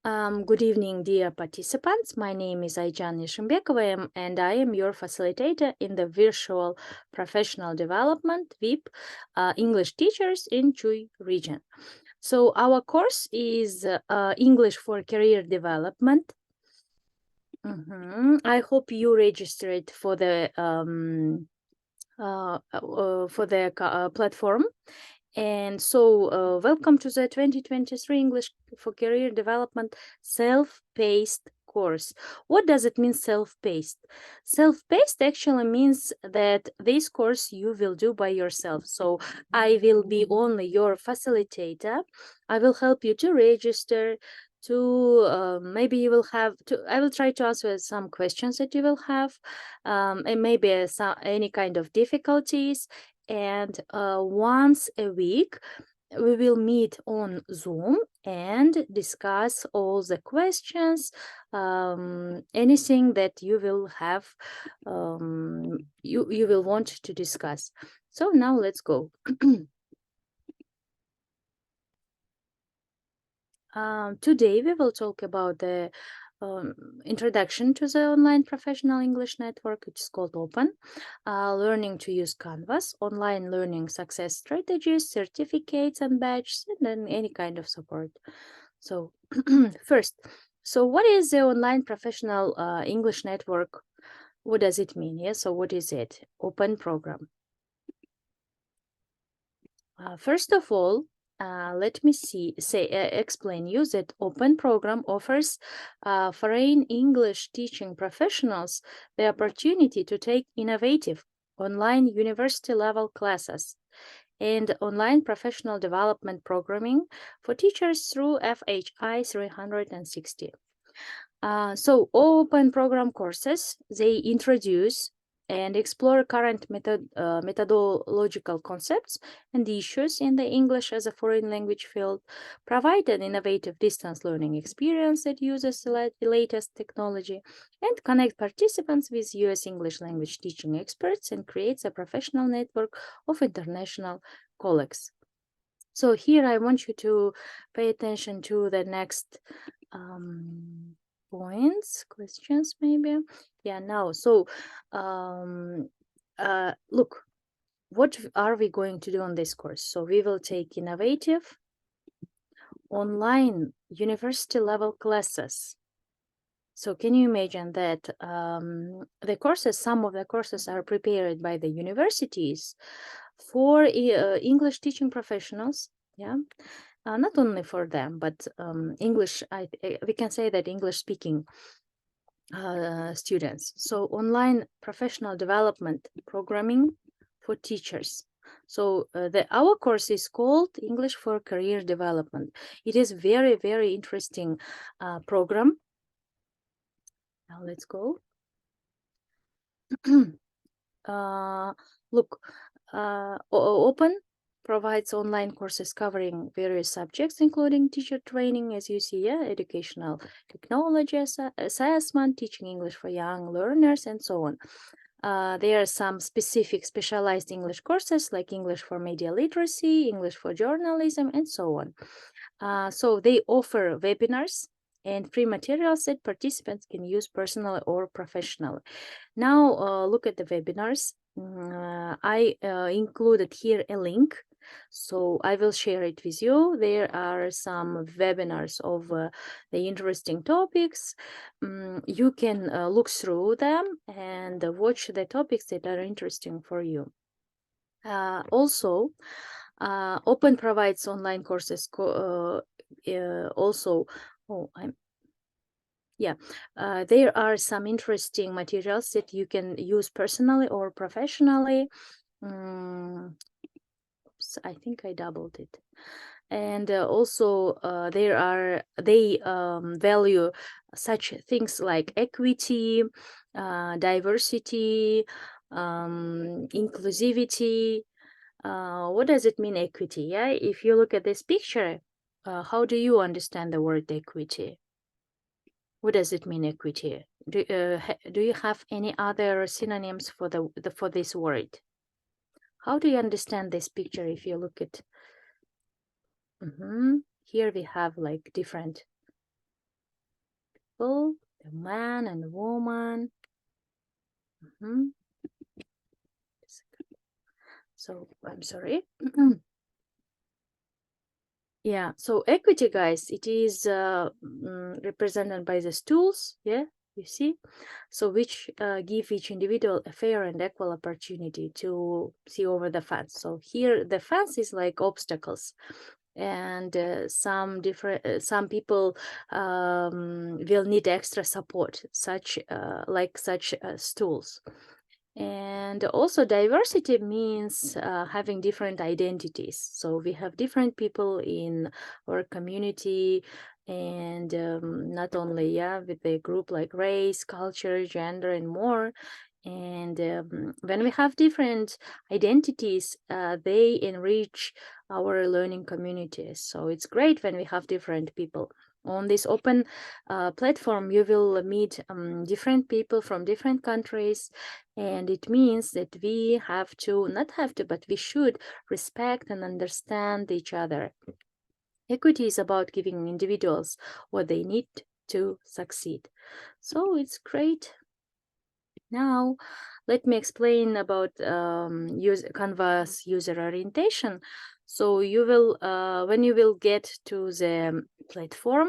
Good evening, dear participants. My name is Ayjan Yeshimbekova, and I am your facilitator in the Virtual Professional Development ViP English Teachers in Chui region. So our course is English for Career Development. I hope you registered for the platform. And so, welcome to the 2023 English for Career Development self-paced course. What does it mean, self-paced? Self-paced actually means that this course you will do by yourself. So I will be only your facilitator. I will help you to register, to maybe you will have to, I will try to answer some questions that you will have, and maybe any kind of difficulties. And once a week we will meet on Zoom and discuss all the questions, anything that you will have, you will want to discuss. So now let's go. Today we will talk about the introduction to the online professional English network, which is called Open, learning to use Canvas, online learning success strategies, certificates and badges, and then any kind of support. So first, so what is the online professional English network? What does it mean? Yeah, so what is it? Open program. First of all, let me explain you that Open program offers foreign English teaching professionals the opportunity to take innovative online university level classes and online professional development programming for teachers through FHI 360. So Open program courses, they introduce and explore current methodological concepts and issues in the English as a foreign language field, provide an innovative distance learning experience that uses the latest technology, and connect participants with US English language teaching experts and creates a professional network of international colleagues. So here I want you to pay attention to the next points, questions maybe. Yeah, now, so look, what are we going to do on this course? So we will take innovative online university level classes. So can you imagine that the courses, some of the courses are prepared by the universities for English teaching professionals, yeah, not only for them, but English, we can say that English speaking students. So online professional development programming for teachers. So our course is called English for Career Development. It is very, very interesting program. Now let's go. Look, Open provides online courses covering various subjects, including teacher training, as you see, yeah, educational technology assessment, teaching English for young learners, and so on. There are some specific specialized English courses like English for media literacy, English for journalism, and so on. So they offer webinars and free materials that participants can use personally or professionally. Now, look at the webinars. I included here a link, so I will share it with you. There are some webinars of the interesting topics. You can look through them and watch the topics that are interesting for you. Also, Open provides online courses also. Oh, there are some interesting materials that you can use personally or professionally. Oops, I think I doubled it. And also they value such things like equity, diversity, inclusivity. What does it mean, equity? Yeah, if you look at this picture, how do you understand the word equity? What does it mean, equity? Do you have any other synonyms for for this word? How do you understand this picture if you look at here we have like different people, the man and the woman. Mhm. So I'm sorry. Yeah, so equity, guys, it is represented by the stools. Yeah, you see, so which give each individual a fair and equal opportunity to see over the fence. So here the fence is like obstacles, and some people will need extra support, such stools. And also diversity means having different identities. So we have different people in our community, and not only, yeah, with the group like race, culture, gender, and more. And when we have different identities, they enrich our learning communities. So it's great when we have different people. On this open platform, you will meet different people from different countries, and it means that we have to, not have to, but we should respect and understand each other. Equity is about giving individuals what they need to succeed. So it's great. Now, let me explain about Canvas user orientation. So you will, when you will get to the platform,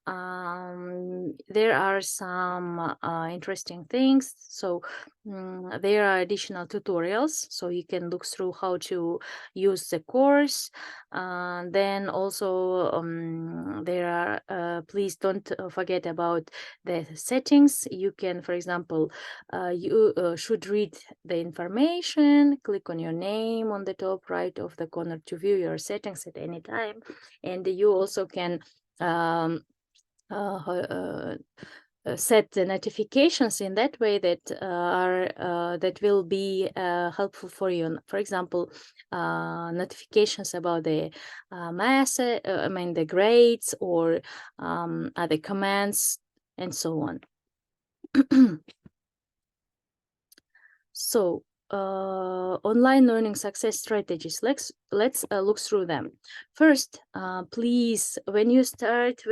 there are some interesting things. So there are additional tutorials, so you can look through how to use the course. Then also there are, please don't forget about the settings. You can, for example, you should read the information, click on your name on the top right of the corner to view your settings at any time. And you also can uh, uh, set the notifications in that way that that will be helpful for you. For example, notifications about the the grades, or other commands, and so on. So online learning success strategies, let's look through them. First, please, when you start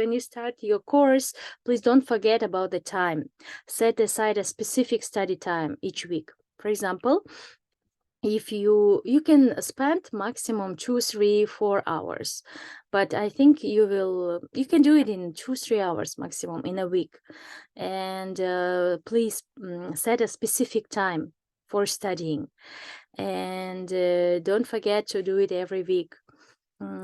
your course, please don't forget about the time. Set aside a specific study time each week. For example, if you can spend maximum 2, 3, 4 hours, but I think you can do it in 2, 3 hours maximum in a week. And please set a specific time for studying, and don't forget to do it every week.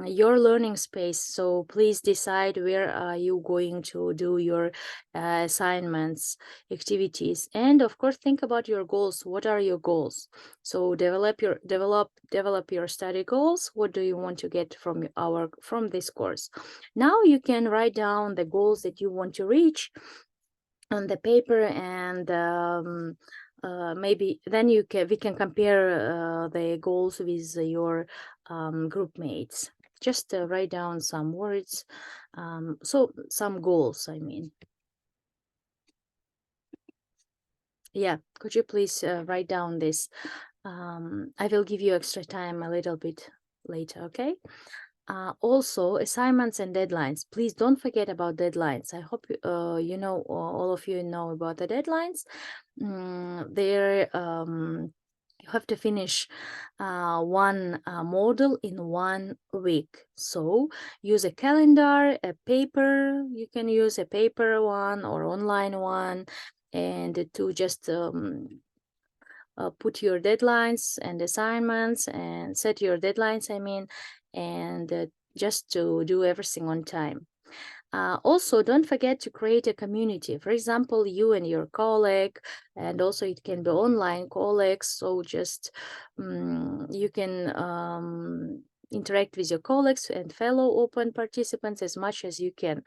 Your learning space, so please decide where are you going to do your assignments, activities, and of course think about your goals. What are your goals? So develop your study goals. What do you want to get from this course? Now you can write down the goals that you want to reach on the paper, and maybe then we can compare the goals with your group mates. Just write down some words, so some goals, I mean. Yeah, could you please write down this? I will give you extra time a little bit later, okay? Also, assignments and deadlines. Please don't forget about deadlines. I hope you know, all of you know about the deadlines. You have to finish one model in 1 week. So use a calendar, a paper. You can use a paper one or online one, and to just put your deadlines and assignments, and set your deadlines, I mean, and just to do everything on time. Also, don't forget to create a community. For example, you and your colleague, and also it can be online colleagues. So just you can interact with your colleagues and fellow open participants as much as you can.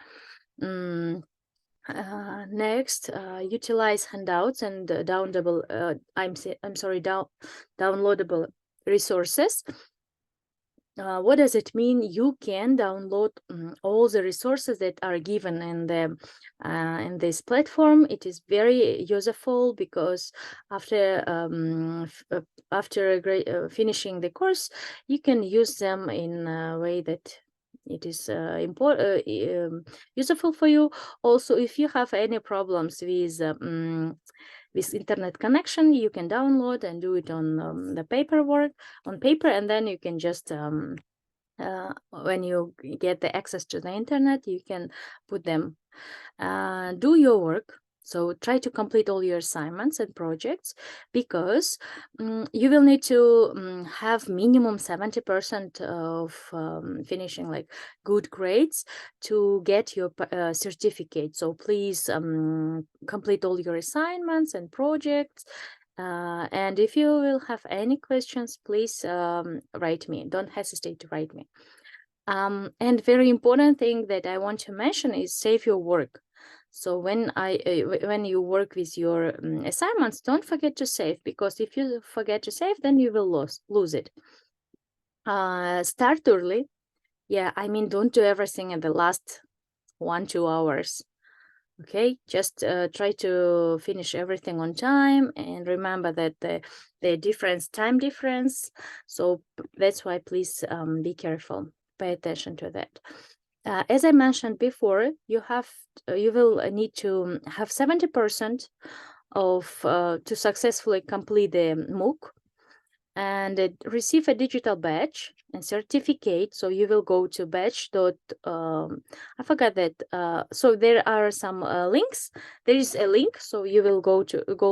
Next, utilize handouts and downloadable resources. What does it mean? You can download all the resources that are given in this platform. It is very useful because after finishing the course, you can use them in a way that it is important, useful for you. Also, if you have any problems with internet connection, you can download and do it on the paper, and then you can just when you get the access to the internet, you can put them. Do your work. So try to complete all your assignments and projects, because you will need to have minimum 70% of finishing, like, good grades to get your certificate. So please complete all your assignments and projects. And if you will have any questions, please write me. Don't hesitate to write me. And very important thing that I want to mention is save your work. So when you work with your assignments, don't forget to save, because if you forget to save, then you will lose it. Start early. Yeah, I mean, don't do everything in the last 1-2 hours. Okay, just try to finish everything on time, and remember that the time difference. So that's why please be careful. Pay attention to that. As I mentioned before, you will need to have 70% of to successfully complete the MOOC and receive a digital badge and certificate. So you will go to badge. I forgot that. So there are some links. There is a link. So you will go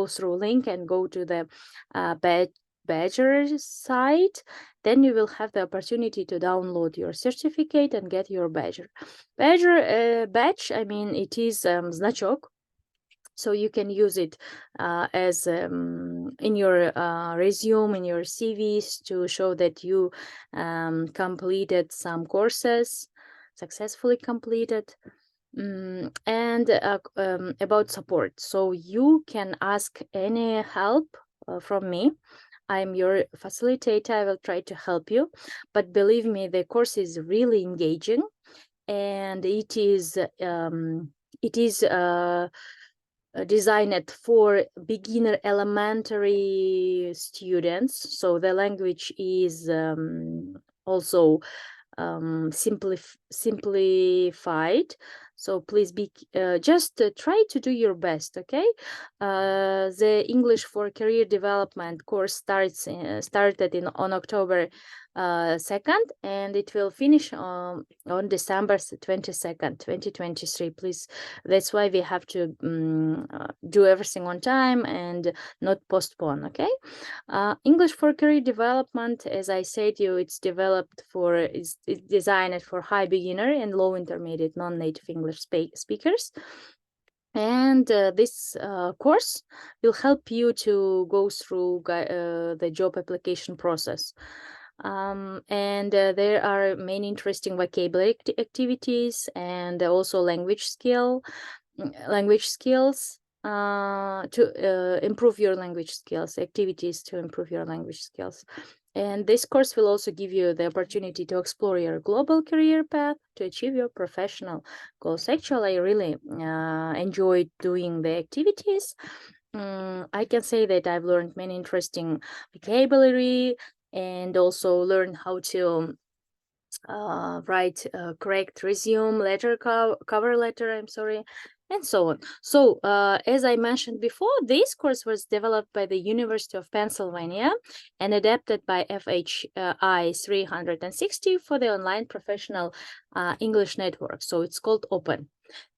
through link and go to the badger site. Then you will have the opportunity to download your certificate and get your badge. Badge. I mean, it is значок. So you can use it as in your resume, in your CVs, to show that you completed some courses, successfully completed. And about support. So you can ask any help from me. I'm your facilitator. I will try to help you. But believe me, the course is really engaging, and it is designed for beginner elementary students. So the language is also simplified. So please just try to do your best. Okay, the English for Career Development course started on October 2nd, and it will finish on December 22nd, 2023. Please, that's why we have to do everything on time and not postpone. Okay. English for Career Development, as I said you, it's designed for high beginner and low intermediate non-native English speakers. And this course will help you to go through the job application process. And there are many interesting vocabulary activities, and also language skills to improve your language skills, activities to improve your language skills. And this course will also give you the opportunity to explore your global career path to achieve your professional goals. Actually, I really enjoyed doing the activities. I can say that I've learned many interesting vocabulary, and also learned how to write correct resume letter, cover letter, I'm sorry, and so on. So as I mentioned before, this course was developed by the University of Pennsylvania and adapted by FHI 360 for the online professional English network. So it's called Open.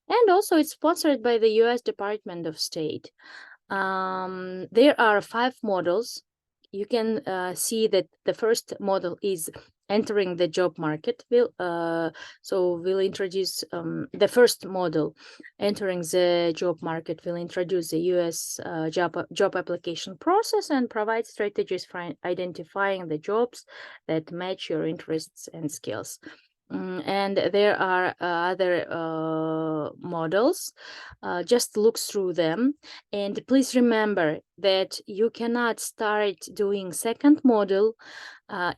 And also it's sponsored by the US Department of State. There are 5 models. You can see that the first model is entering the job market. So we'll introduce the first model, entering the job market, will introduce the US job application process and provide strategies for identifying the jobs that match your interests and skills. And there are other models. Just look through them, and please remember that you cannot start doing second model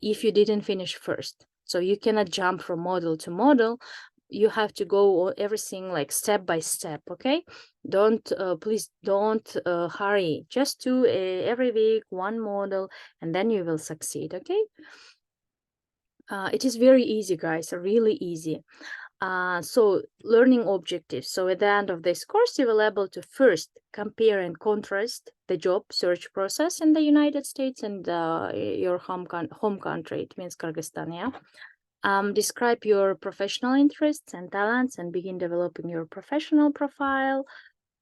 if you didn't finish first. So you cannot jump from model to model. You have to go everything like step by step. Okay, please don't hurry. Just do every week one model, and then you will succeed. Okay. It is very easy, guys, really easy. So learning objectives. So at the end of this course, you will able to first compare and contrast the job search process in the United States and your home country. It means Kyrgyzstan, yeah. Describe your professional interests and talents and begin developing your professional profile.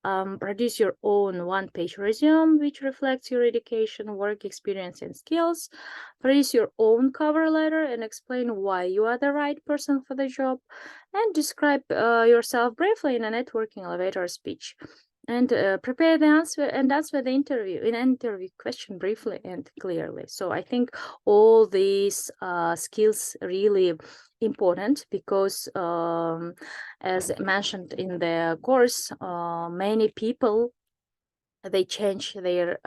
Produce your own one-page resume, which reflects your education, work experience, and skills. Produce your own cover letter and explain why you are the right person for the job. And describe yourself briefly in a networking elevator speech. And prepare the answer and answer the interview question briefly and clearly. So I think all these skills really important because as mentioned in the course, many people they change their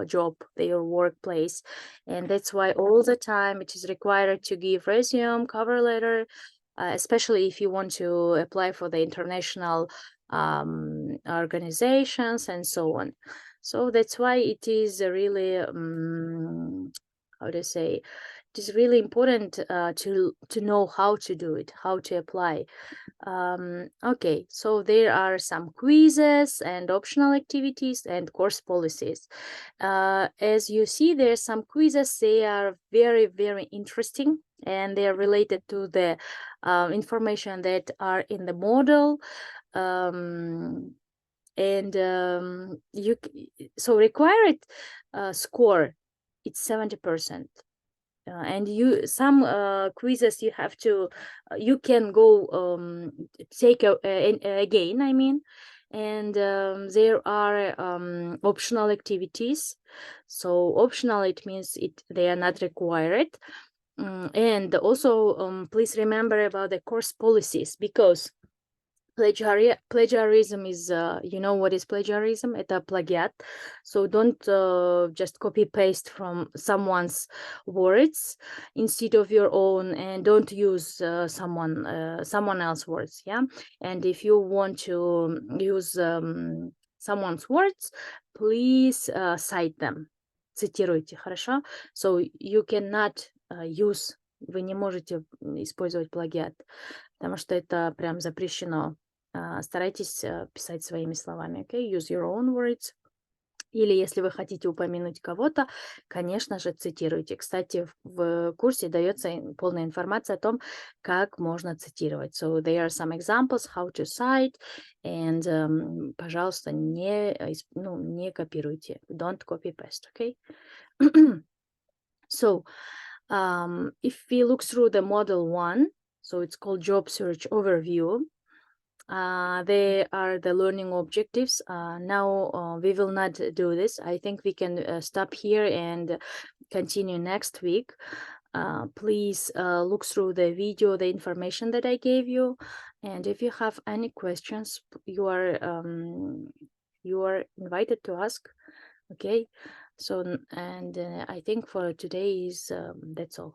job, their workplace, and that's why all the time it is required to give resume, cover letter, especially if you want to apply for the international organizations and so on. So that's why it is really how to say, it is really important to know how to do it, how to apply. Okay, so there are some quizzes and optional activities and course policies. As you see, there are some quizzes. They are very, very interesting and they are related to the information that are in the model. And so required score, it's 70%. And some quizzes you have to you can go take again, I mean, and there are optional activities. So optional, it means they are not required. And also please remember about the course policies, because plagiarism is you know what is plagiarism? Это плагиат. So don't just copy paste from someone's words instead of your own, and don't use someone else's words, yeah. And if you want to use someone's words, please cite them, цитируйте, хорошо? So you cannot use, вы не можете использовать плагиат, потому что это прям запрещено. Старайтесь писать своими словами, okay? Use your own words. Или если вы хотите упомянуть кого-то, конечно же, цитируйте. Кстати, в курсе дается полная информация о том, как можно цитировать. So there are some examples how to cite, and пожалуйста, не копируйте. Don't copy paste, okay? So if we look through the model 1, so it's called job search overview. They are the learning objectives. Now we will not do this. I think we can stop here and continue next week. Please look through the video, the information that I gave you, and if you have any questions, you are invited to ask. Okay, so and I think for today is that's all.